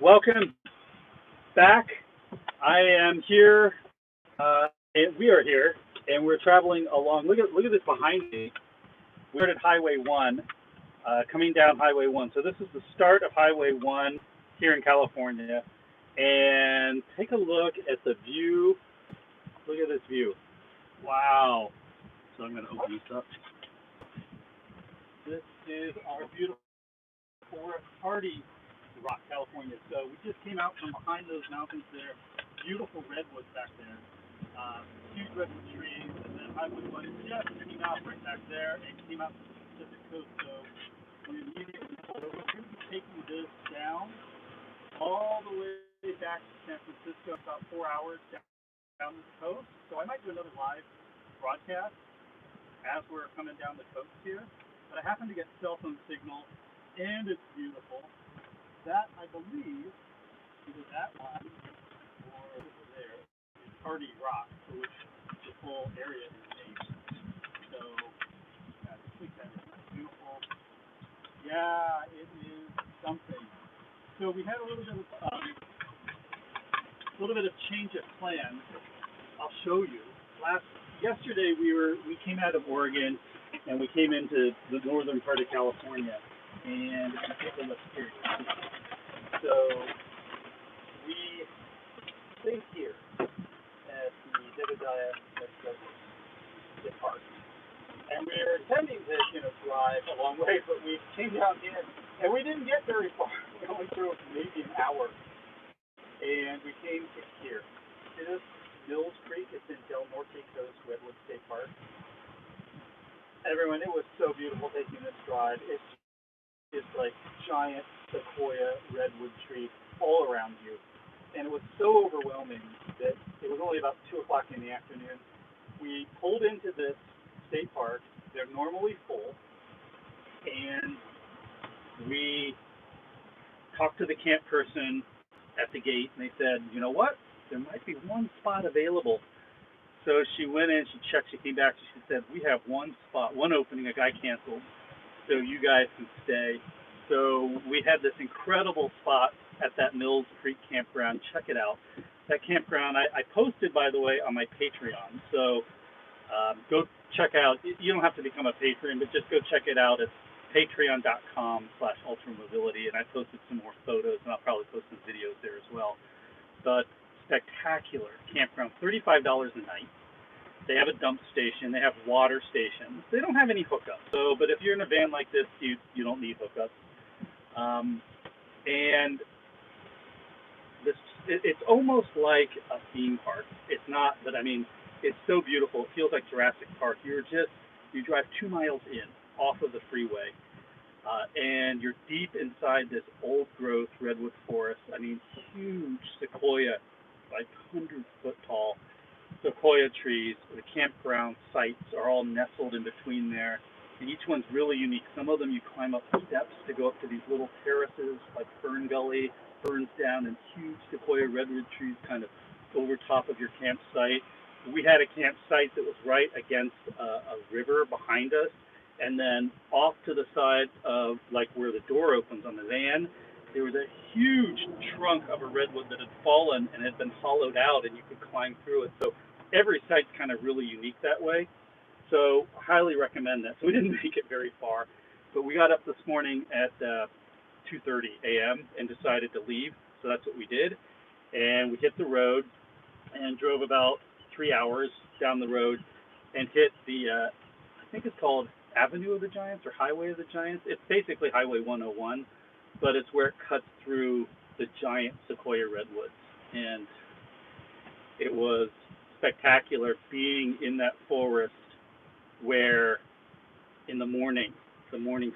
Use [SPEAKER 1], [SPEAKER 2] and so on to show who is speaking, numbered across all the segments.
[SPEAKER 1] Welcome back. I am here, and we are here, and we're traveling along. Look at this behind me. We're at Highway One, coming down Highway One. So this is the start of Highway One here in California, and take a look at the view. Look at this view. Wow. So I'm going to open this up. This is our beautiful Hardy Rock, California. So we just came out from behind those mountains there. Beautiful redwoods back there. Huge redwood trees, and then Highway 1 just came out right back there and came out to the Pacific Coast. So we immediately pulled over. We're going to be taking this down all the way back to San Francisco, about 4 hours down the coast. So I might do another live broadcast as we're coming down the coast here. But I happen to get cell phone signal, and it's beautiful. That, I believe, either that one or over there is Hardy Rock, for which the whole area is named. So, yeah, I think that is beautiful. Yeah, it is something. So we had a little bit of change of plans. I'll show you. Yesterday we came out of Oregon and we came into the northern part of California, and if you take a look here. So we stayed here at the Jedediah State Park, and we were intending to drive a long way, but we came down here and we didn't get very far. We only drove maybe an hour, and we came to here. See this Mills Creek? It's in Del Norte Coast Redwood State Park. Everyone, it was so beautiful taking this drive. It's like giant sequoia redwood trees all around you. And it was so overwhelming that it was only about 2 o'clock in the afternoon. We pulled into this state park. They're normally full. And we talked to the camp person at the gate, and they said, you know what? There might be one spot available. So she went in, she checked, she came back, she said, we have one spot, one opening, a guy canceled, so you guys can stay. So we had this incredible spot at that Mills Creek campground. Check it out. That campground, I posted, by the way, on my Patreon. So go check out, you don't have to become a patron, but just go check it out. It's patreon.com/ultramobility, and I posted some more photos, and I'll probably post some videos there as well. But spectacular campground, $35 a night. They have a dump station. They have water stations. They don't have any hookups. So, but if you're in a van like this, you don't need hookups. And this it's almost like a theme park. It's not, but I mean, it's so beautiful. It feels like Jurassic Park. You drive 2 miles in off of the freeway, and you're deep inside this old growth redwood forest. I mean, huge sequoia, like 100-foot tall sequoia trees. The campground sites are all nestled in between there, and each one's really unique. Some of them you climb up steps to go up to these little terraces, like Fern Gully, ferns down, and huge sequoia redwood trees kind of over top of your campsite. We had a campsite that was right against a river behind us, and then off to the side of like where the door opens on the van, there was a huge trunk of a redwood that had fallen and had been hollowed out, and you could climb through it. So every site's kind of really unique that way. So highly recommend that. So we didn't make it very far, but we got up this morning at 2:30 a.m. and decided to leave. So that's what we did, and we hit the road and drove about 3 hours down the road and hit the I think it's called Avenue of the Giants or Highway of the Giants. It's basically Highway 101, but it's where it cuts through the giant sequoia redwoods, and it was spectacular being in that forest where in the morning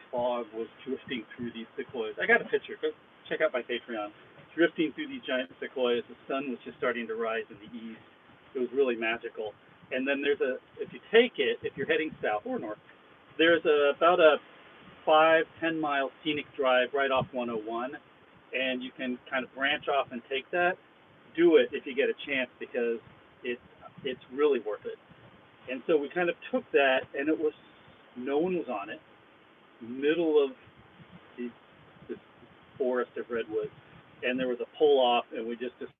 [SPEAKER 1] fog was drifting through these sequoias. I got a picture. Go check out my Patreon. Drifting through these giant sequoias. The sun was just starting to rise in the east. It was really magical. And then if you take it, if you're heading south or north, there's about a 5-10 mile scenic drive right off 101, and you can kind of branch off and take that. Do it if you get a chance, because it's really worth it. And so we kind of took that, and no one was on it, middle of this forest of redwoods. and there was a pull off, and we just decided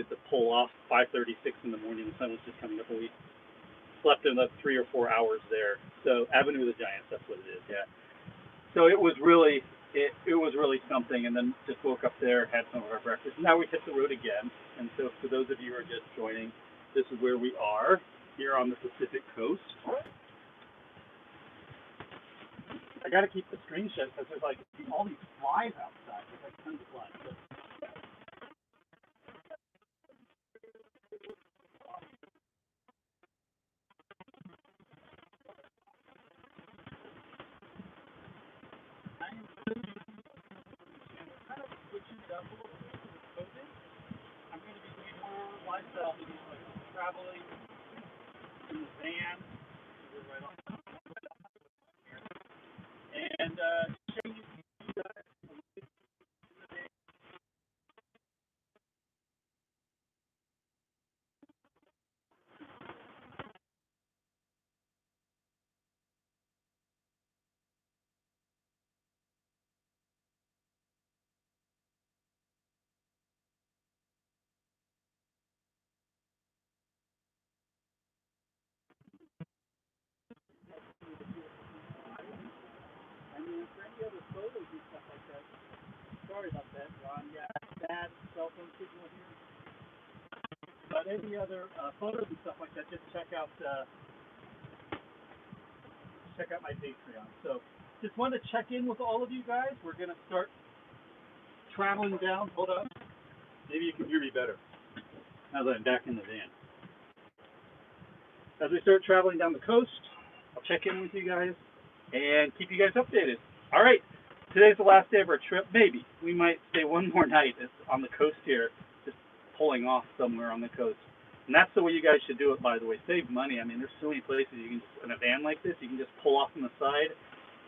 [SPEAKER 1] to pull off 5:36 in the morning. The sun was just coming up, and we slept in the 3 or 4 hours there. So Avenue of the Giants, that's what it is. Yeah. So it was really it was really something, and then just woke up there, had some of our breakfast. Now we hit the road again, and so for those of you who are just joining, this is where we are here on the Pacific Coast. I got to keep the screen shut because there's like all these flies outside. There's like tons of flies. So, kind of switching it up a little bit with COVID. I'm going to be doing more lifestyle videos, like traveling in the van. We're right on, and showing you guys. I mean, for any other photos and stuff like that. Sorry about that, Ron. Yeah, bad cell phone signal here. But any other photos and stuff like that, just check out my Patreon. So, just wanted to check in with all of you guys. We're gonna start traveling down. Hold on. Maybe you can hear me better now that I'm back in the van. As we start traveling down the coast, I'll check in with you guys and keep you guys updated. All right, today's the last day of our trip. Maybe we might stay one more night on the coast here, just pulling off somewhere on the coast. And that's the way you guys should do it, by the way. Save money. I mean, there's so many places you can just, in a van like this, you can just pull off on the side,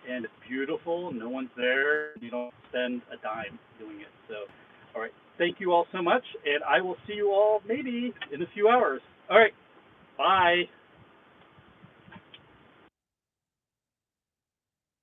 [SPEAKER 1] and it's beautiful. No one's there. You don't spend a dime doing it. So, all right, thank you all so much, and I will see you all maybe in a few hours. All right, bye.